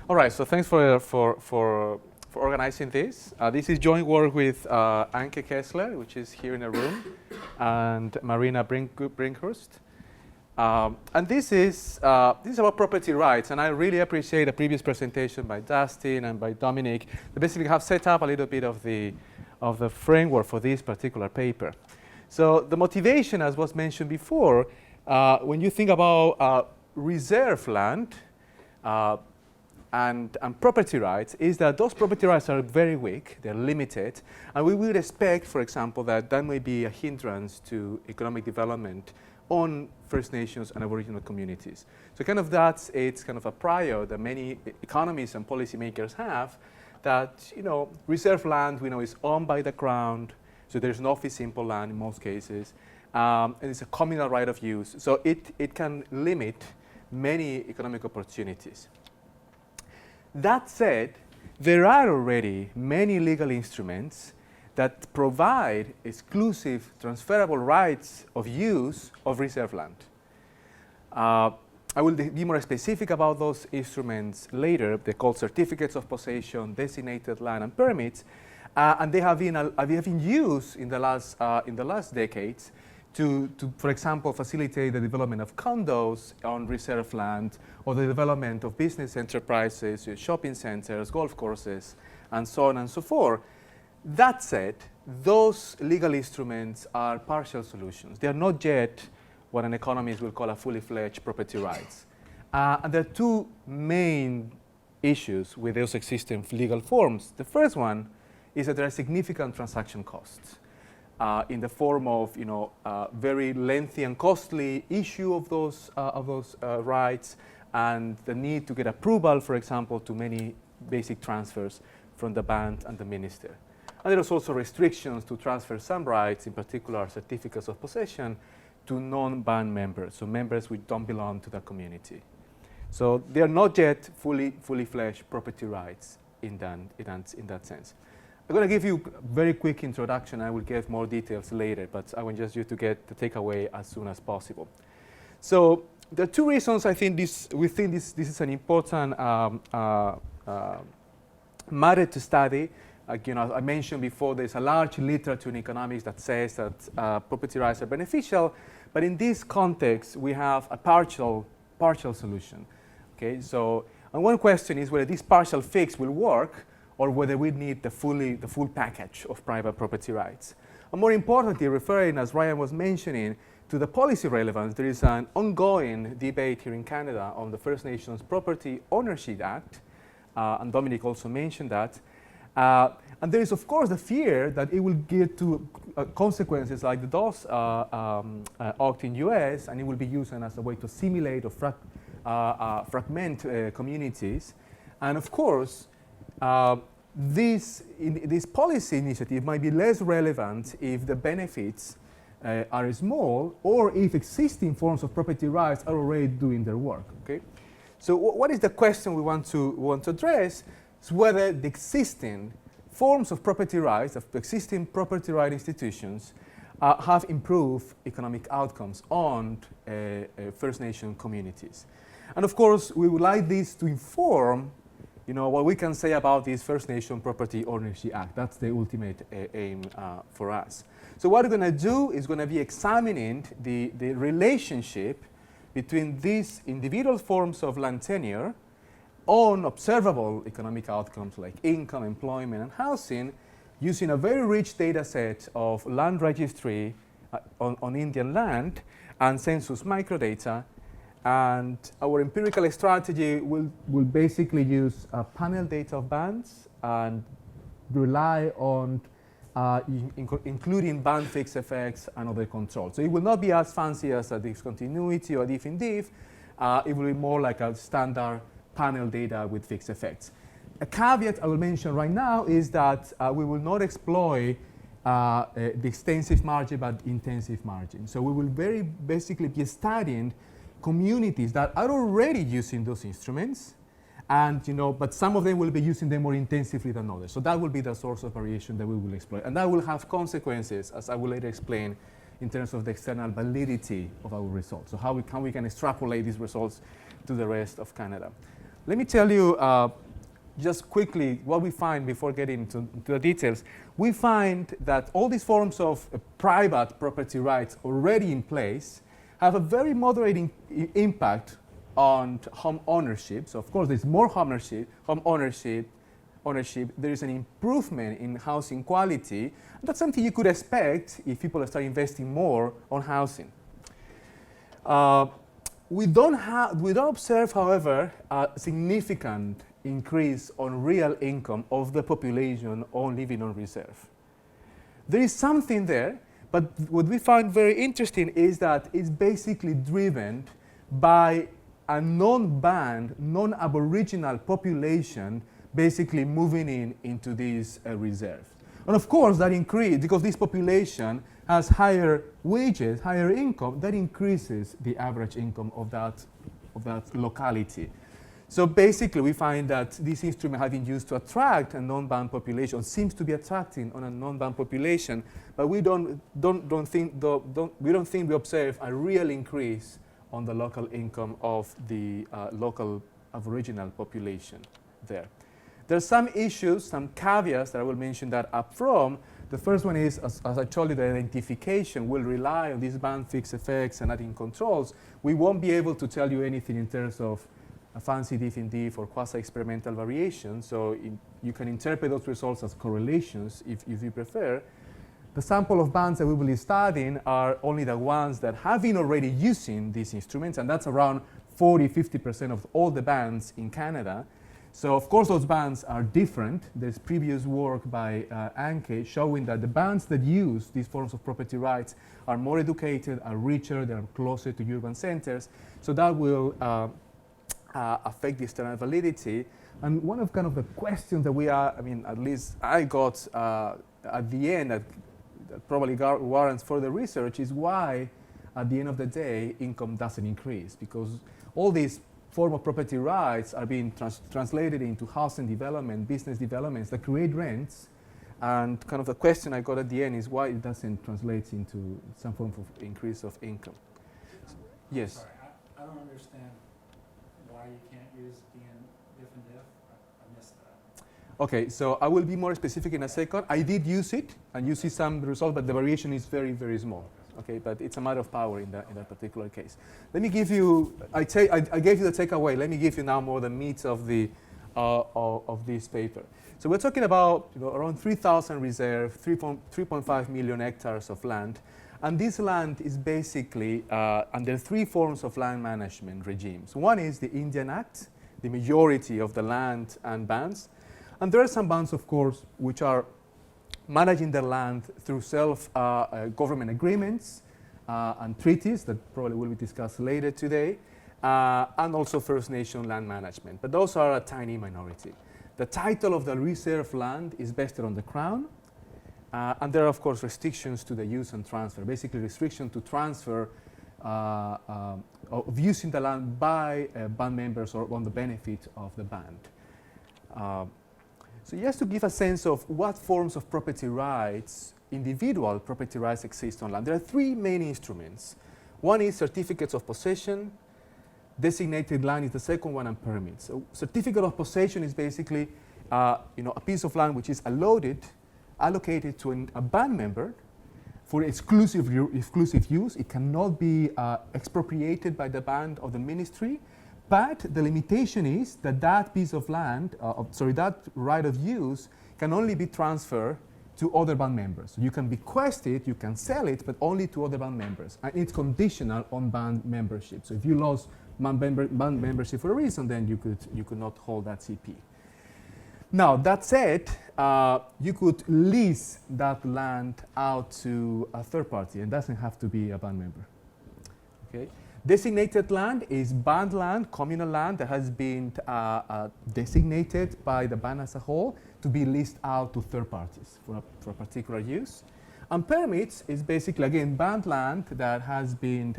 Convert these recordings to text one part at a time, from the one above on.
All right, so thanks for organizing this. This is joint work with Anke Kessler, which is here in the room, and Marina Brinkhorst. And this is about property rights, and I really appreciate the previous presentation by Dustin and by Dominic. They basically have set up a little bit of the framework for this particular paper. So the motivation, as was mentioned before, when you think about reserve land and property rights, is that those property rights are very weak, they're limited, and we would expect, for example, that may be a hindrance to economic development on First Nations and Aboriginal communities. So it's kind of a prior that many economists and policymakers have, that reserve land we know is owned by the Crown, so there's no fee simple land in most cases, and it's a communal right of use, so it can limit many economic opportunities. That said, there are already many legal instruments that provide exclusive transferable rights of use of reserve land. I will be more specific about those instruments later. They're called certificates of possession, designated land, and permits, and they have been used in the last decades to, for example, facilitate the development of condos on reserve land, or the development of business enterprises, shopping centers, golf courses, and so on and so forth. That said, those legal instruments are partial solutions. They are not yet what an economist will call a fully fledged property rights. And there are two main issues with those existing legal forms. The first one is that there are significant transaction costs in the form of very lengthy and costly issue of those rights, and the need to get approval, for example, to many basic transfers from the band and the minister. And there's also restrictions to transfer some rights, in particular certificates of possession, to non-band members, so members which don't belong to the community. So they are not yet fully fledged property rights in that sense. I'm going to give you a very quick introduction. I will get more details later, but I want just you to get the takeaway as soon as possible. So there are two reasons we think this is an important matter to study. I mentioned before, there's a large literature in economics that says that property rights are beneficial, but in this context, we have a partial solution. Okay, so and one question is whether this partial fix will work, or whether we need the full package of private property rights. And more importantly, referring, as Ryan was mentioning, to the policy relevance, there is an ongoing debate here in Canada on the First Nations Property Ownership Act, and Dominic also mentioned that. And there is, of course, the fear that it will get to consequences like the DOS Act in US, and it will be used as a way to assimilate or fragment communities. And of course, this policy initiative might be less relevant if the benefits are small, or if existing forms of property rights are already doing their work. Okay, so what is the question we want to address? Is whether the existing forms of property rights, of existing property right institutions, have improved economic outcomes on First Nation communities. And of course, we would like this to inform what we can say about this First Nation Property Ownership Act. That's the ultimate aim for us. So what we're going to do is going to be examining the relationship between these individual forms of land tenure on observable economic outcomes like income, employment, and housing, using a very rich data set of land registry on Indian land and census microdata. And our empirical strategy will basically use panel data of bands and rely on including band fixed effects and other controls. So it will not be as fancy as a discontinuity or diff in diff. It will be more like a standard panel data with fixed effects. A caveat I will mention right now is that we will not exploit the extensive margin, but intensive margin. So we will very basically be studying communities that are already using those instruments, and but some of them will be using them more intensively than others. So that will be the source of variation that we will exploit, and that will have consequences, as I will later explain, in terms of the external validity of our results. So how we can extrapolate these results to the rest of Canada. Let me tell you just quickly what we find before getting into the details. We find that all these forms of private property rights already in place have a very moderating impact on home ownership. So of course there's more home ownership, there is an improvement in housing quality. And that's something you could expect if people start investing more on housing. We don't observe, however, a significant increase on real income of the population on living on reserve. There is something there, but what we find very interesting is that it's basically driven by a non-band, non-aboriginal population basically moving into these reserves. And of course that increases, because this population has higher wages, higher income, that increases the average income of that locality. So basically we find that this instrument has been used to attract a non-band population, seems to be attracting on a non-band population, but we don't think we observe a real increase on the local income of the local Aboriginal population there. There are some issues, some caveats that I will mention that up front. The first one is, as I told you, the identification will rely on these band fixed effects and adding controls. We won't be able to tell you anything in terms of a fancy diff in diff or quasi-experimental variation, so you can interpret those results as correlations if you prefer. The sample of bands that we will be studying are only the ones that have been already using these instruments, and that's around 40–50% of all the bands in Canada. So of course those bands are different. There's previous work by Anke showing that the bands that use these forms of property rights are more educated, are richer, they are closer to urban centers. So that will affect the external validity. And one of kind of the questions that at least I got at the end that probably warrants further research is why at the end of the day income doesn't increase, because all these form of property rights are being translated into housing development, business developments that create rents, and kind of the question I got at the end is why it doesn't translate into some form of increase of income. Yes? Sorry, I don't understand why you can't use diff and diff. I missed that. Okay, so I will be more specific in a second. I did use it, and you see some result, but the variation is very, very small. Okay, but it's a matter of power in that particular case. Let me give you, I gave you the takeaway. Let me give you now more the meat of this paper. So we're talking about around 3,000 reserve, 3.5 million hectares of land. And this land is basically under three forms of land management regimes. One is the Indian Act, the majority of the land and bands. And there are some bands, of course, which are managing their land through self-government agreements and treaties that probably will be discussed later today, and also First Nation land management. But those are a tiny minority. The title of the reserve land is vested on the Crown, and there are, of course, restrictions to the use and transfer, basically restriction to transfer of using the land by band members or on the benefit of the band. So just to give a sense of what forms of property rights, individual property rights exist on land, there are three main instruments. One is certificates of possession, designated land is the second one, and permits. So certificate of possession is basically a piece of land which is allocated to a band member for exclusive use. It cannot be expropriated by the band or the ministry. But the limitation is that that piece of land, that right of use can only be transferred to other band members. You can bequest it, you can sell it, but only to other band members. And it's conditional on band membership. So if you lost band membership for a reason, then you could not hold that CP. Now, that said, you could lease that land out to a third party, and doesn't have to be a band member. Okay? Designated land is band land, communal land that has been designated by the band as a whole to be leased out to third parties for a particular use. And permits is basically, again, band land that has been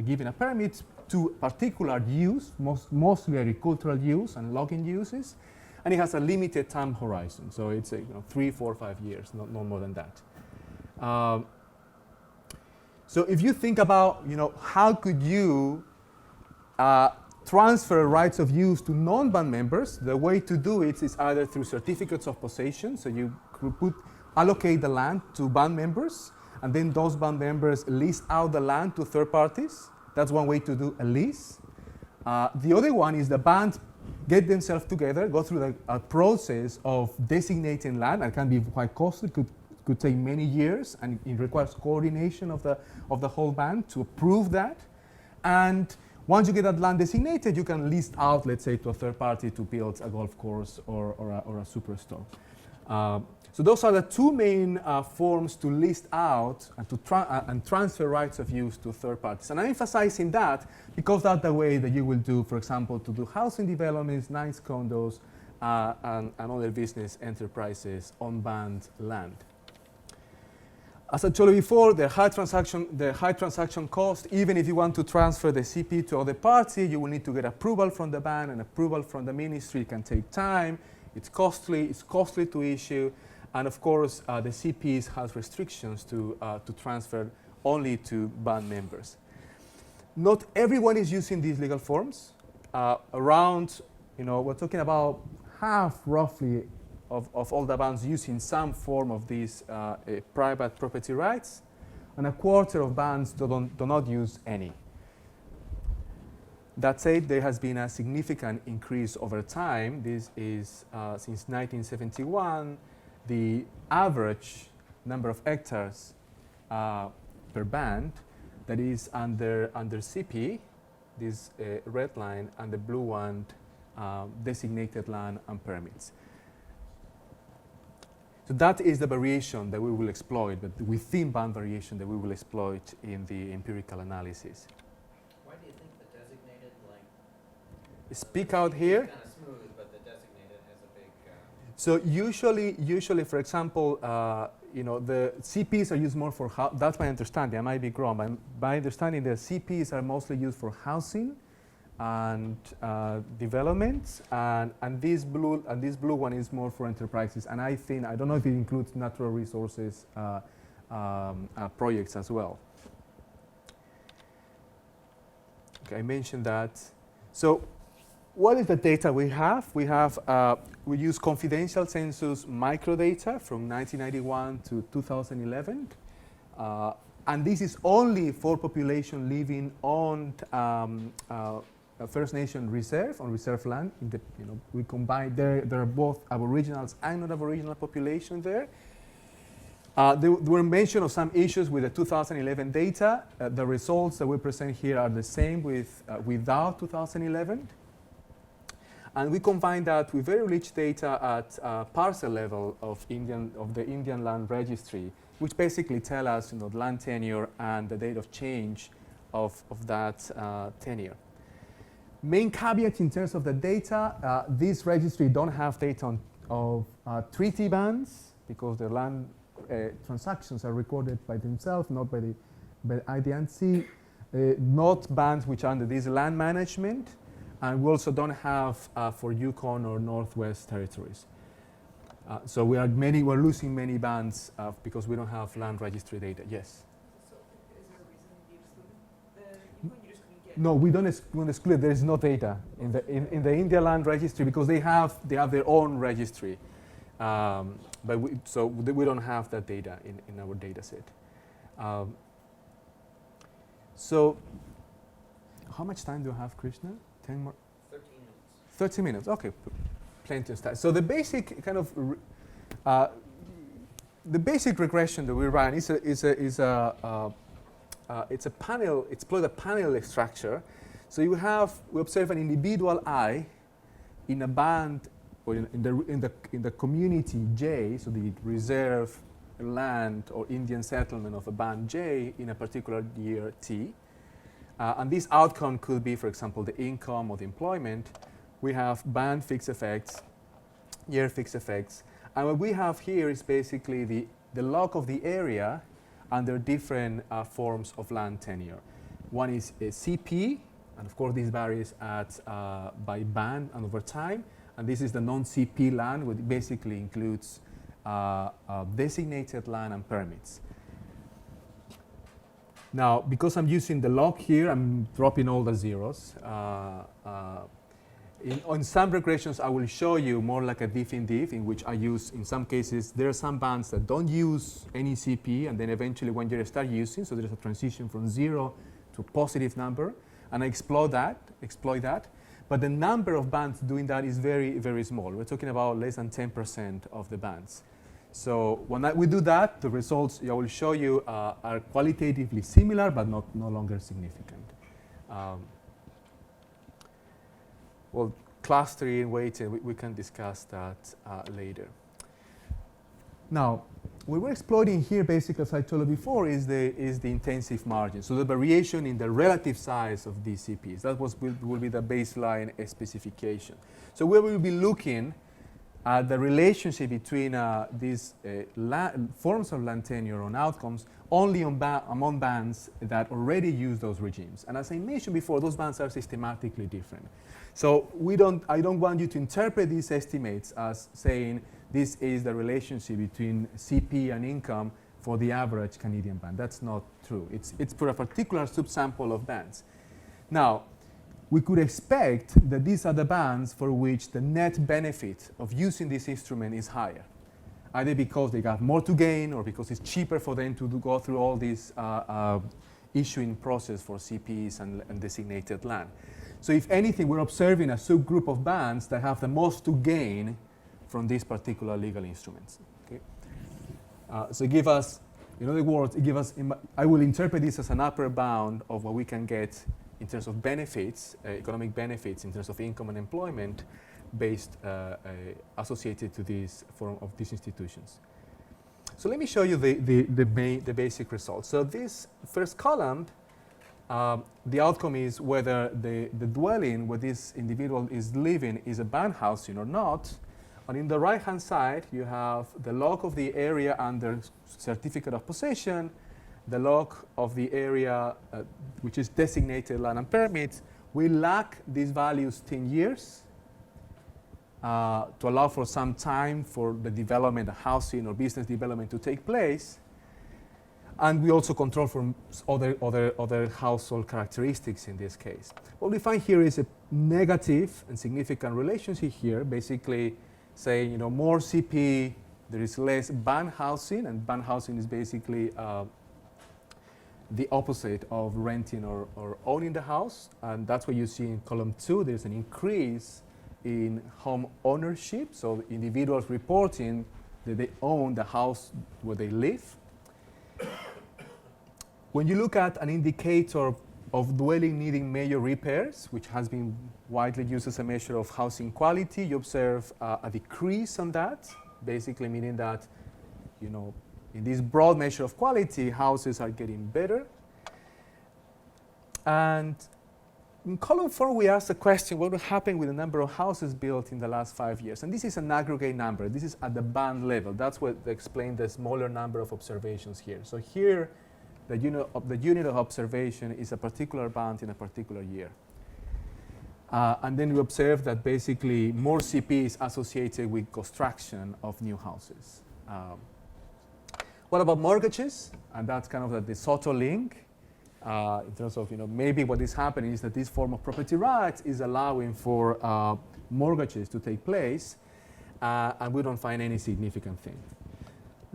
given a permit to particular use, mostly agricultural use and logging uses, and it has a limited time horizon. So it's 3, 4, 5 years, not more than that. So if you think about, how could you transfer rights of use to non-band members, the way to do it is either through certificates of possession, so you could allocate the land to band members, and then those band members lease out the land to third parties. That's one way to do a lease. The other one is the band get themselves together, go through a process of designating land, and can be quite costly, could take many years, and it requires coordination of the whole band to approve that. And once you get that land designated, you can lease out, let's say, to a third party to build a golf course or a superstore. So those are the two main forms to list out and to and transfer rights of use to third parties. And I'm emphasizing that because that's the way that you will do, for example, to do housing developments, nice condos, and other business enterprises on band land. As I told you before, the high transaction cost, even if you want to transfer the CP to other party, you will need to get approval from the band and approval from the ministry. It can take time, it's costly to issue, and of course, the CPs has restrictions to transfer only to band members. Not everyone is using these legal forms. Around, we're talking about half, roughly, of all the bands using some form of these private property rights, and a quarter of bands do not use any. That said, there has been a significant increase over time. This is since 1971, the average number of hectares per band that is under CP, this red line, and the blue one, designated land and permits. So that is the variation that we will exploit, but within band variation that we will exploit in the empirical analysis. Why do you think the designated, Speak out here. It's kind of smooth, but the designated has a big... So usually, for example, the CPs are used more for, that's my understanding, I might be wrong, but my understanding the CPs are mostly used for housing and development, and this blue one is more for enterprises, and I don't know if it includes natural resources projects as well. Okay, I mentioned that. So what is the data we have? We use confidential census microdata from 1991 to 2011. And this is only for population living on First Nation reserve, on reserve land. We combine, there are both Aboriginals and non-Aboriginal population there. There were mention of some issues with the 2011 data. The results that we present here are the same without 2011. And we combine that with very rich data at parcel level of the Indian Land Registry, which basically tell us land tenure and the date of change of that tenure. Main caveat in terms of the data, this registry don't have data of treaty bands because the land transactions are recorded by themselves, not by the IDNC, not bands which are under this land management, and we also don't have for Yukon or Northwest Territories. So we're losing many bands because we don't have land registry data. Yes? So is there a reason you excluded the Yukon? You just couldn't get... No, we don't exclude. There is no data in the India Land Registry because they have their own registry. But we don't have that data in our data set. So how much time do you have, Krishna? 10 more? 13 minutes. 30 minutes, okay. Plenty of time. So the basic kind of the basic regression that we run is a panel. It's called a panel structure. So we observe an individual eye in a band or in the community J, so the reserve land or Indian settlement of a band J in a particular year T. And this outcome could be, for example, the income or the employment. We have band fixed effects, year fixed effects. And what we have here is basically the log of the area under different forms of land tenure. One is a CP, and of course this varies by band and over time. And this is the non-CP land, which basically includes designated land and permits. Now, because I'm using the log here, I'm dropping all the zeros. On some regressions, I will show you more like a diff in diff, in which I use, in some cases, there are some bands that don't use any CP, and then eventually one year start using, so there's a transition from 0 to a positive number, and I exploit that. But the number of bands doing that is very, very small. We're talking about less than 10% of the bands. So when we do that, the results I will show you are qualitatively similar, but no longer significant. Well, clustering, weighting, we can discuss that later. Now, what we're exploiting here, basically, as I told you before, is the intensive margin. So the variation in the relative size of these CPs. That will be the baseline specification. So we will be looking at the relationship between these forms of land tenure on outcomes only among bands that already use those regimes. And as I mentioned before, those bands are systematically different. So I don't want you to interpret these estimates as saying this is the relationship between CP and income for the average Canadian band. That's not true. It's for a particular subsample of bands. Now, we could expect that these are the bands for which the net benefit of using this instrument is higher, either because they got more to gain or because it's cheaper for them to go through all this issuing process for CPs and designated land. So if anything, we're observing a subgroup of bands that have the most to gain from these particular legal instruments. Okay? So give us, in other words, I will interpret this as an upper bound of what we can get in terms of benefits, economic benefits, in terms of income and employment based, associated to this form of these institutions. So let me show you the basic results. So this first column, the outcome is whether the dwelling where this individual is living is a band housing or not. And in the right-hand side, you have the log of the area under certificate of possession, the log of the area which is designated land and permits. We lack these values 10 years to allow for some time for the development of housing or business development to take place. And we also control for other household characteristics in this case. What we find here is a negative and significant relationship here, basically saying, more CP, there is less band housing, and band housing is basically the opposite of renting or owning the house. And that's what you see in column 2. There's an increase in home ownership, so individuals reporting that they own the house where they live. When you look at an indicator of dwelling needing major repairs, which has been widely used as a measure of housing quality, you observe a decrease on that, basically meaning that, in this broad measure of quality, houses are getting better. And in column 4, we asked the question, what will happen with the number of houses built in the last 5 years? And this is an aggregate number. This is at the band level. That's what explains the smaller number of observations here. So here, the unit of observation is a particular band in a particular year. And then we observe that basically more CP is associated with construction of new houses. What about mortgages? And that's kind of the Soto link. In terms of, maybe what is happening is that this form of property rights is allowing for mortgages to take place, and we don't find any significant thing.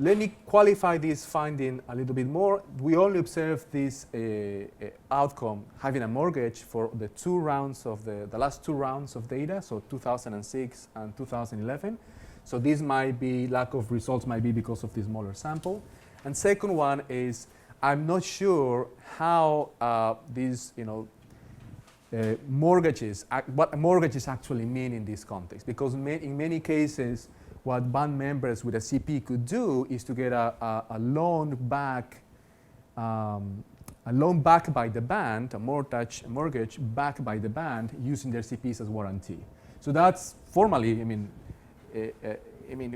Let me qualify this finding a little bit more. We only observe this outcome, having a mortgage, for the last two rounds of data, so 2006 and 2011. So this might be, lack of results might be because of this smaller sample. And second one is, I'm not sure how these, mortgages, what mortgages actually mean in this context, because in many cases, what band members with a CP could do is to get a loan back by the band, a mortgage backed by the band, using their CPs as warranty. So that's formally,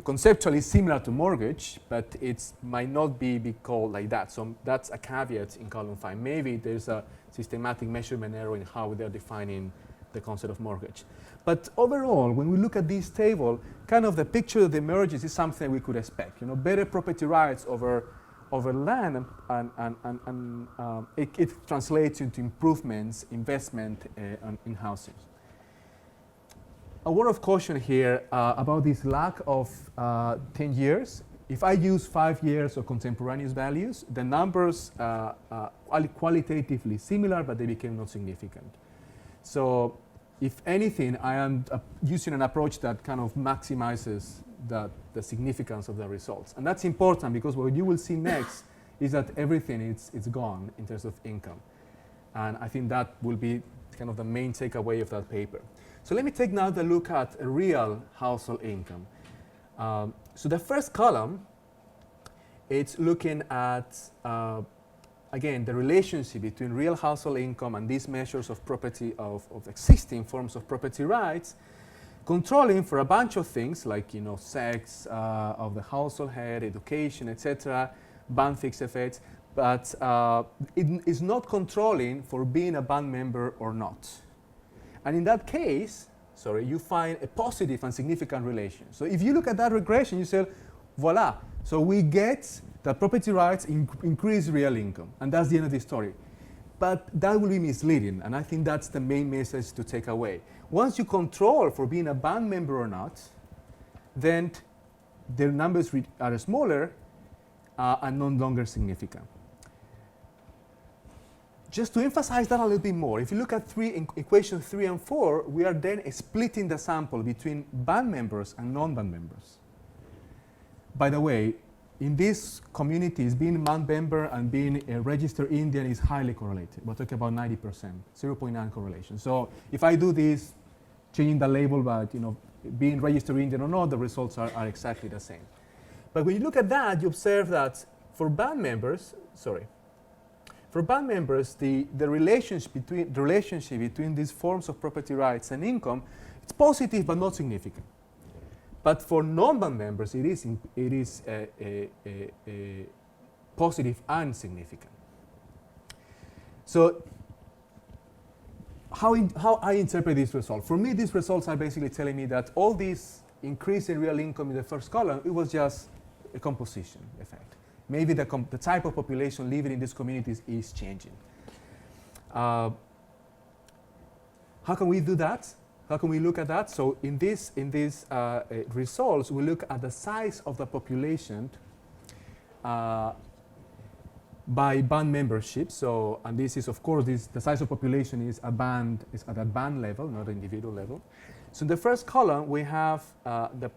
conceptually similar to mortgage, but it might not be called like that. So that's a caveat in column 5. Maybe there's a systematic measurement error in how they're defining the concept of mortgage. But overall, when we look at this table, kind of the picture that emerges is something we could expect. Better property rights over over land, and it translates into improvements, investment in housing. A word of caution here about this lack of 10 years. If I use 5 years of contemporaneous values, the numbers are qualitatively similar, but they became not significant. So if anything, I am using an approach that kind of maximizes the significance of the results. And that's important because what you will see next is that everything is gone in terms of income. And I think that will be kind of the main takeaway of that paper. So let me take now the look at real household income. So the first column, it's looking at, again, the relationship between real household income and these measures of property, of existing forms of property rights, controlling for a bunch of things like, sex of the household head, education, etc., band fixed effects, but it is not controlling for being a band member or not. And in that case, you find a positive and significant relation. So if you look at that regression, you say, voila. So we get that property rights increase real income, and that's the end of the story. But that will be misleading, and I think that's the main message to take away. Once you control for being a band member or not, then the numbers are smaller and no longer significant. Just to emphasize that a little bit more, if you look at equation 3 and 4, we are then splitting the sample between band members and non-band members. By the way, in these communities, being a band member and being a registered Indian is highly correlated. We're talking about 90%, 0.9 correlation. So if I do this, changing the label, but being registered Indian or not, the results are exactly the same. But when you look at that, you observe that for band members, the relationship between these forms of property rights and income, it's positive but not significant. But for non-band members, it is positive and significant. So how I interpret this result? For me, these results are basically telling me that all this increase in real income in the first column, it was just a composition effect. Maybe the type of population living in these communities is changing. How can we do that? How can we look at that? So in these results, we look at the size of the population by band membership. So, and this is, of course, the size of population is at a band level, not individual level. So in the first column, we have that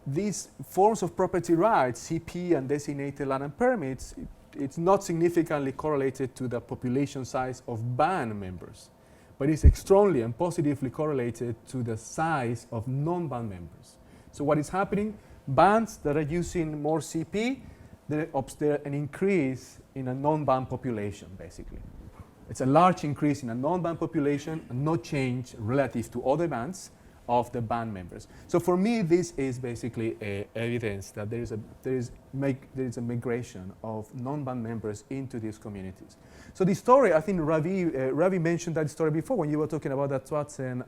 these forms of property rights, CP and designated land and permits, it's not significantly correlated to the population size of band members, but it's strongly and positively correlated to the size of non-band members. So what is happening? Bands that are using more CP, there's an increase in a non-band population, basically. It's a large increase in a non-band population and no change relative to other bands of the band members. So for me, this is basically evidence that there is a migration of non-band members into these communities. So the story, I think Ravi mentioned that story before when you were talking about the Tswatsen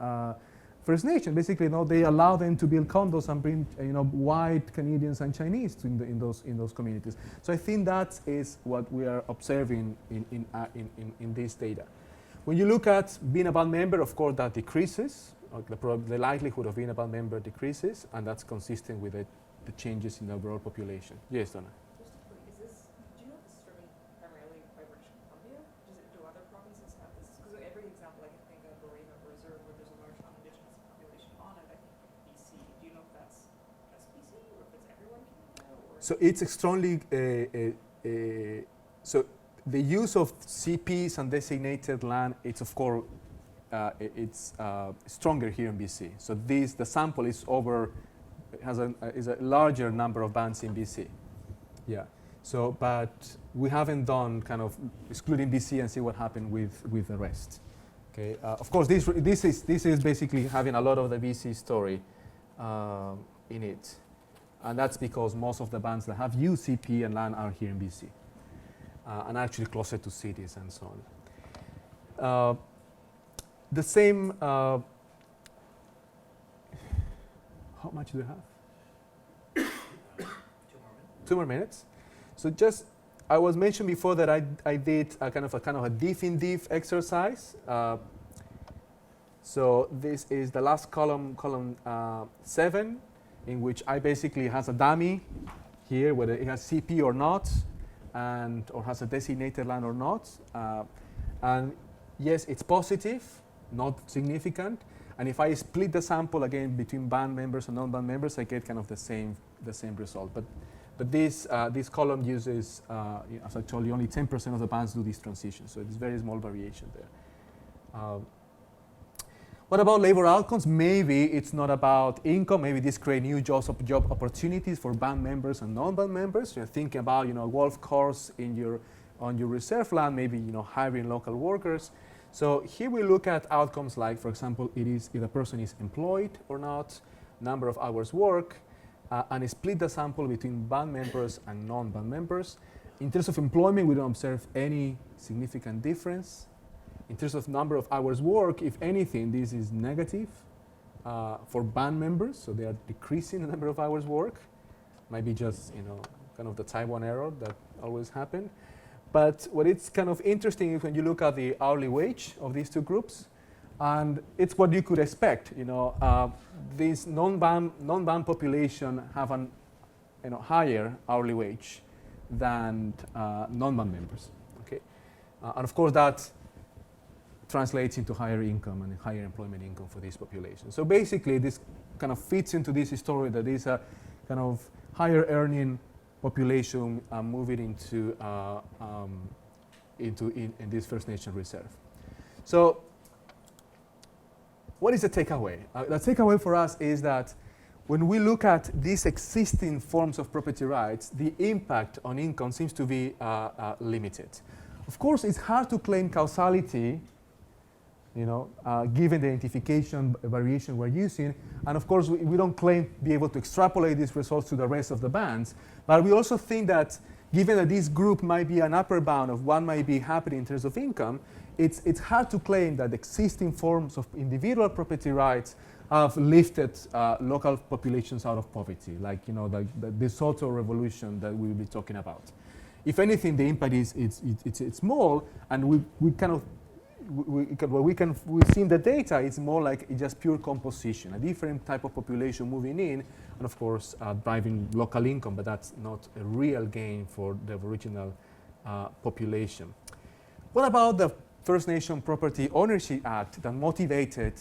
First Nation. Basically, they allow them to build condos and bring white Canadians and Chinese in those communities. So I think that is what we are observing in this data. When you look at being a band member, of course, that decreases. The likelihood of being a band member decreases, and that's consistent with the changes in the overall population. Yes, Donna? Just quickly, do you know if this is driven primarily by British Columbia? Do other provinces have this? Because every example I can think of, or even Reserve, where there's a large non-Indigenous population on it, I think BC. Do you know if that's just BC, or if it's everyone in Canada? So it's strongly, so the use of CPs and designated land, it's of course, it's stronger here in BC. So the sample is is a larger number of bands in BC. Yeah. So, but we haven't done kind of excluding BC and see what happened with the rest. Okay. Of course, this is basically having a lot of the BC story in it, and that's because most of the bands that have used CP and land are here in BC, and actually closer to cities and so on. The same, how much do you have? 2 more 2 more minutes. So just, I was mentioned before that I did a kind of a diff in diff exercise. So this is the last column 7, in which I basically has a dummy here, whether it has CP or not, or has a designated line or not. And yes, it's positive, not significant. And if I split the sample again between band members and non-band members, I get kind of the same result. But this column uses, as I told you, only 10% of the bands do this transition, so it's very small variation there. What about labor outcomes? Maybe it's not about income. Maybe this create new job opportunities for band members and non-band members. You're thinking about, a golf course on your reserve land, maybe, hiring local workers. So here we look at outcomes like, for example, if a person is employed or not, number of hours work, and split the sample between band members and non-band members. In terms of employment, we don't observe any significant difference. In terms of number of hours work, if anything, this is negative for band members, so they are decreasing the number of hours work. Might be just, kind of the type 1 error that always happen. But what is kind of interesting is when you look at the hourly wage of these two groups, and it's what you could expect. This non-band population have an higher hourly wage than non-band members. Okay, and of course that translates into higher income and higher employment income for this population. So basically, this kind of fits into this story that is a kind of higher earning population moving into in this First Nation reserve. So what is the takeaway? The takeaway for us is that when we look at these existing forms of property rights, the impact on income seems to be limited. Of course, it's hard to claim causality, given the identification variation we're using. And of course, we don't claim to be able to extrapolate these results to the rest of the bands. But we also think that given that this group might be an upper bound of what might be happening in terms of income, it's hard to claim that existing forms of individual property rights have lifted local populations out of poverty, like the social revolution that we will be talking about. If anything, the impact is it's small, and we see in the data, it's more like it's just pure composition, a different type of population moving in, and of course driving local income, but that's not a real gain for the original population. What about the First Nation Property Ownership Act that motivated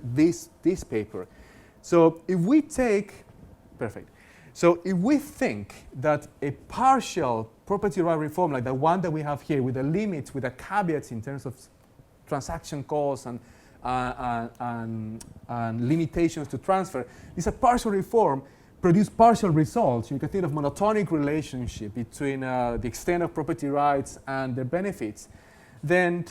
this paper? So if we think that a partial property right reform, like the one that we have here, with the limits, with the caveats in terms of transaction costs and limitations to transfer, is a partial reform, produce partial results. You can think of monotonic relationship between the extent of property rights and their benefits. Then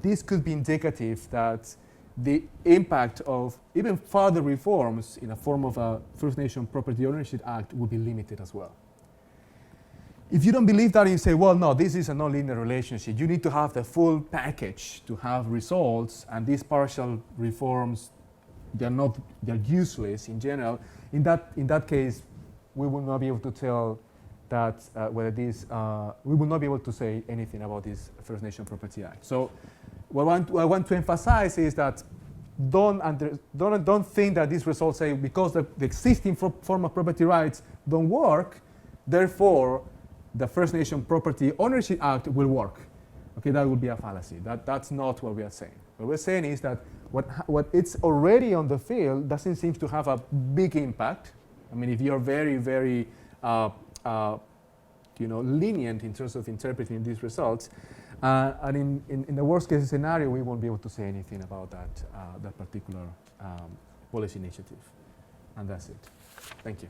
this could be indicative that the impact of even further reforms in the form of a First Nation Property Ownership Act would be limited as well. If you don't believe that, you say, well, no, this is a non-linear relationship. You need to have the full package to have results, and these partial reforms, they're useless in general. In that case, we will not be able to tell that whether we will not be able to say anything about this First Nation Property Act. So what I want to emphasize is that don't think that these results say because the existing form of property rights don't work, therefore the First Nation Property Ownership Act will work. Okay, that would be a fallacy. That's not what we are saying. What we're saying is that what it's already on the field doesn't seem to have a big impact. I mean, if you're very, very lenient in terms of interpreting these results, and in the worst case scenario, we won't be able to say anything about that particular policy initiative. And that's it. Thank you.